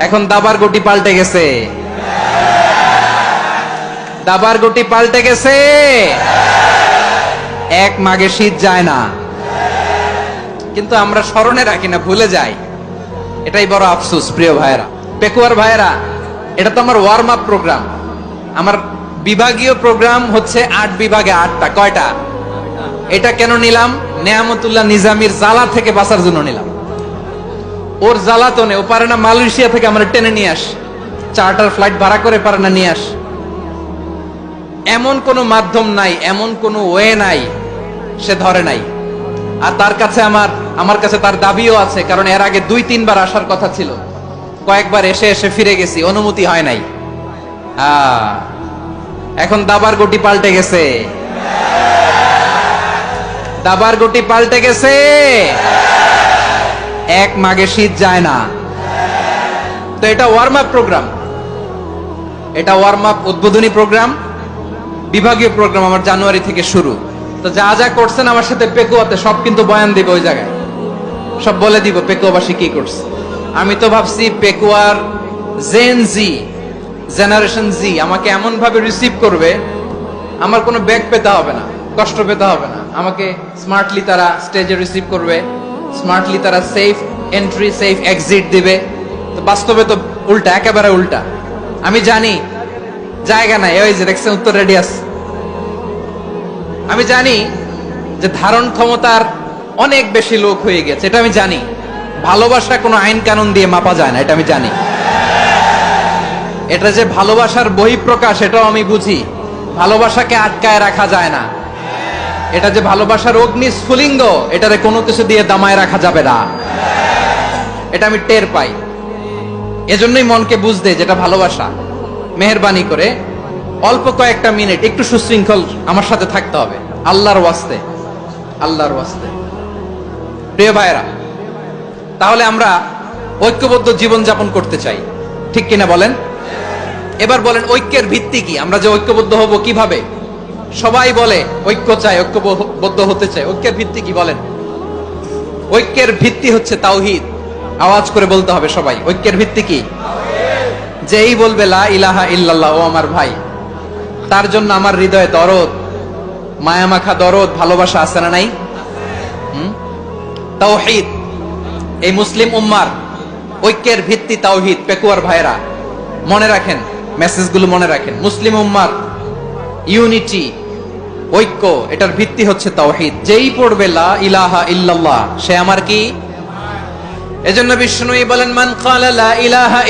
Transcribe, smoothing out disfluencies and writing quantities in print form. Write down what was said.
এখন দাবার গুটি পাল্টে গেছে, দাবার গুটি পাল্টে গেছে। এক মাঘে শীত যায় না, কিন্তু আমরা স্মরণে রাখি না, ভুলে যাই। এটাই বড় আফসোস প্রিয় ভাইয়েরা, পেকুয়ার ভাইয়েরা। এটা তো আমার ওয়ার্ম আপ প্রোগ্রাম। আমার বিভাগীয় প্রোগ্রাম হচ্ছে 8 বিভাগে 8টা। কয়টা? এটা কেন নিলাম? নেয়ামতুল্লাহ নিজামীর জ্বালা থেকে বাঁচার জন্য নিলাম। ওর জ্বালাতনে ও পারে না মালয়েশিয়া থেকে আমরা টেনে নিয়ে আস, চার্টার ফ্লাইট ভাড়া করে পারে না নিয়ে আস। এমন কোন মাধ্যম নাই, এমন কোন ওয়ে নাই সে ধরে নাই। আর তার কাছে আমার কাছে তার দাবিও আছে, কারণ এর আগে 2-3 বার আসার কথা ছিল, কয়েকবার এসে এসে ফিরে গেছি, অনুমতি হয় নাই। এখন দাবার গুটি পাল্টে গেছে, দাবার গুটি পাল্টে গেছে। এক মাঘে শীত যায় না। তো এটা ওয়ার্ম আপ প্রোগ্রাম, এটা ওয়ার্ম আপ উদ্বোধনী প্রোগ্রাম, বিভাগীয় প্রোগ্রাম আমার জানুয়ারি থেকে শুরু। তো যা যা করছেন আমার সাথে পেকুয়াতে সব কিন্তু বয়ান দিব, ওই জায়গায় সব বলে দিব পেকুয়াবাসী কি করছে। আমি তো ভাবছি পেকুয়ার জেনারেশন জি আমাকে এমন ভাবে রিসিভ করবে, আমার কোনো ব্যাগ পেতে হবে না, কষ্ট পেতে হবে না। আমাকে স্মার্টলি তারা স্টেজে রিসিভ করবে, স্মার্টলি তারা সেফ এন্ট্রি সেফ এক্সিট দিবে। তো বাস্তবে তো উল্টা, একেবারে উল্টা। আমি জানি জায়গা নাই, ওই যে দেখছেন উত্তর রেডিয়াস। আমি জানি যে ধারণ ক্ষমতার অনেক বেশি লোক হয়ে গেছে, এটা আমি জানি। ভালোবাসা কোনো আইন কানুন দিয়ে মাপা যায় না, এটা আমি জানি। এটা যে ভালোবাসার বহিঃপ্রকাশ, এটাও আমি বুঝি। ভালোবাসাকে আটকায় রাখা যায় না। এটা যে ভালোবাসার অগ্নি স্ফুলিঙ্গ, এটারে কোনো কিছু দিয়ে দামায় রাখা যাবে না, এটা আমি টের পাই। এজন্যই মনকে বুঝতে যেটা ভালোবাসা, মেহেরবানি করে অল্প কয়েকটা মিনিট একটু সুশৃঙ্খল আমার সাথে থাকতে হবে, আল্লাহর ওয়াস্তে, আল্লাহর ওয়াস্তে। প্রিয় ভাইয়েরা, তাহলে আমরা ঐক্যবদ্ধ জীবন যাপন করতে চাই, ঠিক কিনা বলেন? এবার বলেন ঐক্যের ভিত্তি কি? আমরা যে ঐক্যবদ্ধ হব কিভাবে? সবাই বলে ঐক্য চাই, ঐক্যবদ্ধ হতে চাই। ঐক্যের ভিত্তি কি বলেন? ঐক্যের ভিত্তি হচ্ছে তাওহীদ। আওয়াজ করে বলতে হবে সবাই, ঐক্যের ভিত্তি কি? যেই বলবে লা ইলাহা ইল্লাল্লাহ, ও আমার ভাই, তার জন্য আমার হৃদয়ে দরদ, মায়ামাখা দরদ, ভালোবাসা আছে না নাই? তাওহীদ। এই মুসলিম উম্মার ঐক্যের ভিত্তি তাওহীদ। পেকুয়ার ভাইরা মনে রাখেন, মেসেজগুলো মনে রাখেন। মুসলিম উম্মার ইউনিটি, ঐক্য, এটার ভিত্তি হচ্ছে তাওহীদ। যেই পড়বে লা ইলাহা ইল্লাল্লাহ, সে আমার কি? এজন্য বিষ্ণু বলেন, মান ক্বালা লা ইলাহা